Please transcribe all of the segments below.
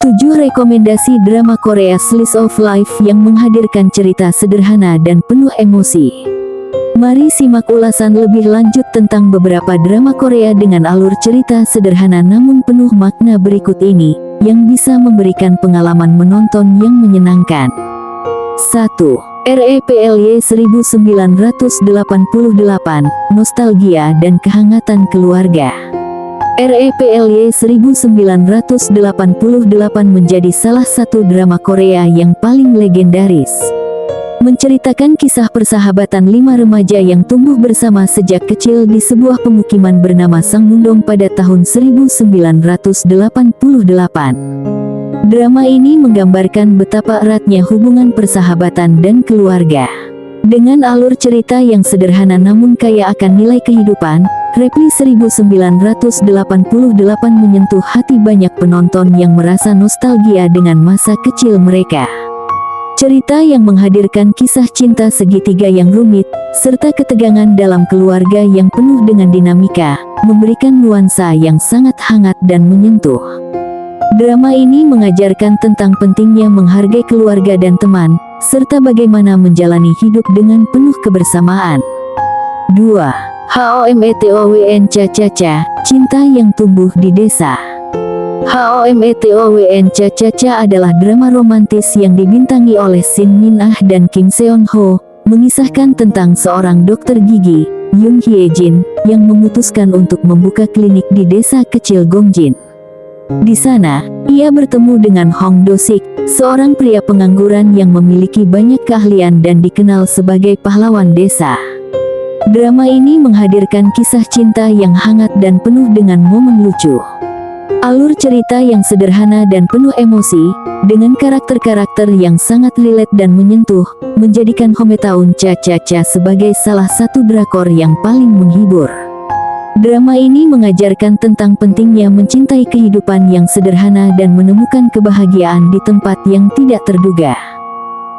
7 rekomendasi drama Korea Slice of Life yang menghadirkan cerita sederhana dan penuh emosi. Mari simak ulasan lebih lanjut tentang beberapa drama Korea dengan alur cerita sederhana namun penuh makna berikut ini, yang bisa memberikan pengalaman menonton yang menyenangkan. 1. REPLY 1988, Nostalgia dan Kehangatan Keluarga. REPLY 1988 menjadi salah satu drama Korea yang paling legendaris. Menceritakan kisah persahabatan 5 remaja yang tumbuh bersama sejak kecil di sebuah pemukiman bernama Sangmundong pada tahun 1988. Drama ini menggambarkan betapa eratnya hubungan persahabatan dan keluarga. Dengan alur cerita yang sederhana namun kaya akan nilai kehidupan, REPLY 1988 menyentuh hati banyak penonton yang merasa nostalgia dengan masa kecil mereka. Cerita yang menghadirkan kisah cinta segitiga yang rumit, serta ketegangan dalam keluarga yang penuh dengan dinamika, memberikan nuansa yang sangat hangat dan menyentuh. Drama ini mengajarkan tentang pentingnya menghargai keluarga dan teman, serta bagaimana menjalani hidup dengan penuh kebersamaan. 2. HOMETOWN Cha-Cha-Cha, Cinta yang Tumbuh di Desa. HOMETOWN Cha-Cha-Cha adalah drama romantis yang dibintangi oleh Shin Min-ah dan Kim Seon-ho, mengisahkan tentang seorang dokter gigi, Yoon Hye-jin, yang memutuskan untuk membuka klinik di desa kecil Gongjin. Di sana, ia bertemu dengan Hong Do-sik, seorang pria pengangguran yang memiliki banyak keahlian dan dikenal sebagai pahlawan desa. Drama ini menghadirkan kisah cinta yang hangat dan penuh dengan momen lucu. Alur cerita yang sederhana dan penuh emosi, dengan karakter-karakter yang sangat relate dan menyentuh, menjadikan HOMETOWN Cha-Cha-Cha sebagai salah satu drakor yang paling menghibur. Drama ini mengajarkan tentang pentingnya mencintai kehidupan yang sederhana dan menemukan kebahagiaan di tempat yang tidak terduga.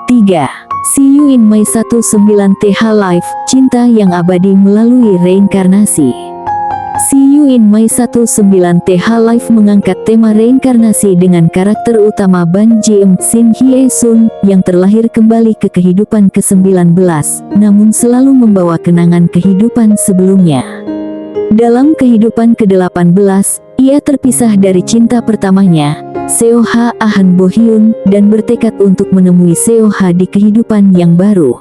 3. See You in My 19th Life, Cinta yang Abadi Melalui Reinkarnasi. See You in My 19th Life mengangkat tema reinkarnasi dengan karakter utama Ban Ji-eum Shin Hye-sun, yang terlahir kembali ke kehidupan ke-19, namun selalu membawa kenangan kehidupan sebelumnya. Dalam kehidupan ke-18, ia terpisah dari cinta pertamanya, Seo-ha Ahn Bo-hyun, dan bertekad untuk menemui Seo-ha di kehidupan yang baru.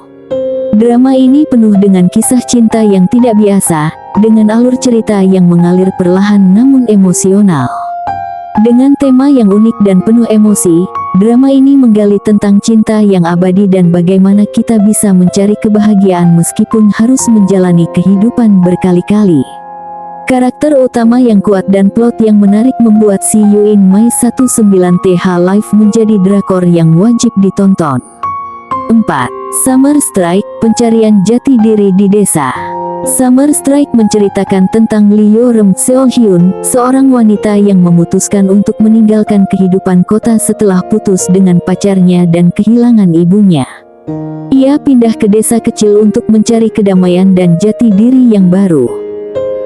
Drama ini penuh dengan kisah cinta yang tidak biasa, dengan alur cerita yang mengalir perlahan namun emosional. Dengan tema yang unik dan penuh emosi, drama ini menggali tentang cinta yang abadi dan bagaimana kita bisa mencari kebahagiaan meskipun harus menjalani kehidupan berkali-kali. Karakter utama yang kuat dan plot yang menarik membuat See You in My 19th Life menjadi drakor yang wajib ditonton. 4. Summer Strike, Pencarian Jati Diri di Desa. Summer Strike menceritakan tentang Lee Yo-reum Seol-hyun, seorang wanita yang memutuskan untuk meninggalkan kehidupan kota setelah putus dengan pacarnya dan kehilangan ibunya. Ia pindah ke desa kecil untuk mencari kedamaian dan jati diri yang baru.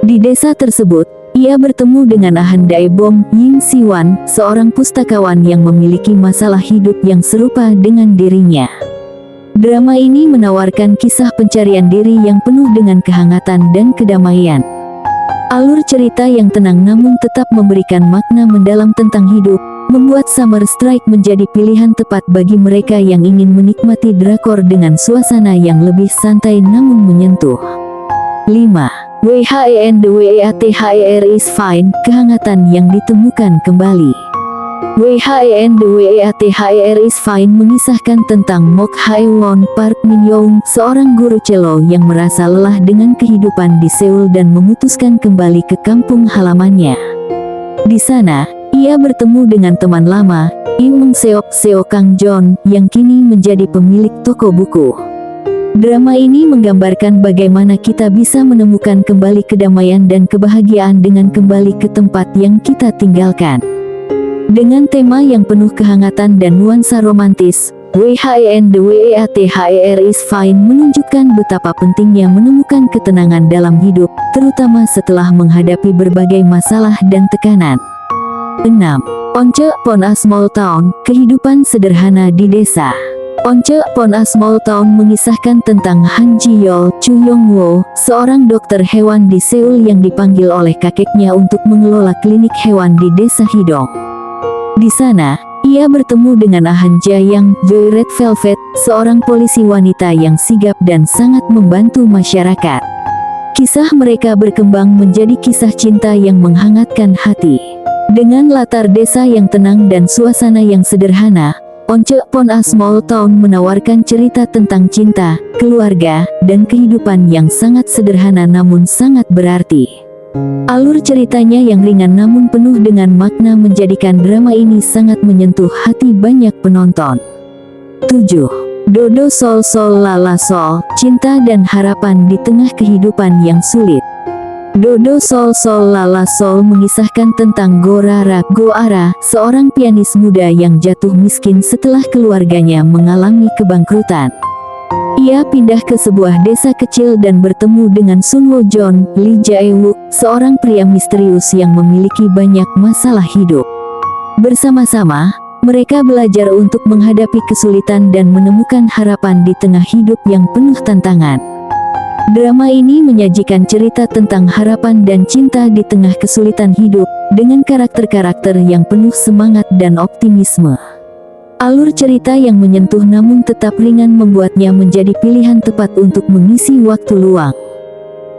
Di desa tersebut, ia bertemu dengan Ahn Dae-bom Yin Si-wan, seorang pustakawan yang memiliki masalah hidup yang serupa dengan dirinya. Drama ini menawarkan kisah pencarian diri yang penuh dengan kehangatan dan kedamaian. Alur cerita yang tenang namun tetap memberikan makna mendalam tentang hidup, membuat Summer Strike menjadi pilihan tepat bagi mereka yang ingin menikmati drakor dengan suasana yang lebih santai namun menyentuh. 5. WHENDWEATHER is Fine, Kehangatan yang Ditemukan Kembali. WHENDWEATHER is Fine mengisahkan tentang Mok Hae-won Park Min-young, seorang guru cello yang merasa lelah dengan kehidupan di Seoul dan memutuskan kembali ke kampung halamannya. Di sana, ia bertemu dengan teman lama, Im Mung-seok Seo Kang-jon, yang kini menjadi pemilik toko buku. Drama ini menggambarkan bagaimana kita bisa menemukan kembali kedamaian dan kebahagiaan dengan kembali ke tempat yang kita tinggalkan. Dengan tema yang penuh kehangatan dan nuansa romantis, WHENDWEATHER is Fine menunjukkan betapa pentingnya menemukan ketenangan dalam hidup, terutama setelah menghadapi berbagai masalah dan tekanan. 6. Once Upon a Small Town, kehidupan sederhana di desa. Once Upon a Small Town mengisahkan tentang Han Ji-yeol, Chu Yong-wo, seorang dokter hewan di Seoul yang dipanggil oleh kakeknya untuk mengelola klinik hewan di desa Hidong. Di sana, ia bertemu dengan Han Ja-yang, Joy Red Velvet, seorang polisi wanita yang sigap dan sangat membantu masyarakat. Kisah mereka berkembang menjadi kisah cinta yang menghangatkan hati. Dengan latar desa yang tenang dan suasana yang sederhana, Once Upon a Small Town menawarkan cerita tentang cinta, keluarga, dan kehidupan yang sangat sederhana namun sangat berarti. Alur ceritanya yang ringan namun penuh dengan makna menjadikan drama ini sangat menyentuh hati banyak penonton. 7. Dodo Sol Sol Lala Sol, Cinta dan Harapan di Tengah Kehidupan yang Sulit. Dodo Sol Sol Lala Sol mengisahkan tentang Go-ara, seorang pianis muda yang jatuh miskin setelah keluarganya mengalami kebangkrutan. Ia pindah ke sebuah desa kecil dan bertemu dengan Sun Wo Jon, Lee Jae-wook, seorang pria misterius yang memiliki banyak masalah hidup. Bersama-sama, mereka belajar untuk menghadapi kesulitan dan menemukan harapan di tengah hidup yang penuh tantangan. Drama ini menyajikan cerita tentang harapan dan cinta di tengah kesulitan hidup, dengan karakter-karakter yang penuh semangat dan optimisme. Alur cerita yang menyentuh namun tetap ringan membuatnya menjadi pilihan tepat untuk mengisi waktu luang.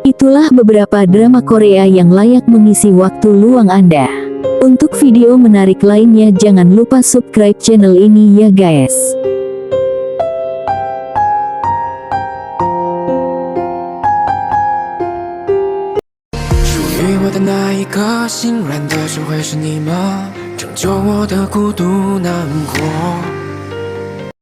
Itulah beberapa drama Korea yang layak mengisi waktu luang Anda. Untuk video menarik lainnya jangan lupa subscribe channel ini ya guys. 属于我的那一个心软的只会是你吗？拯救我的孤独难过。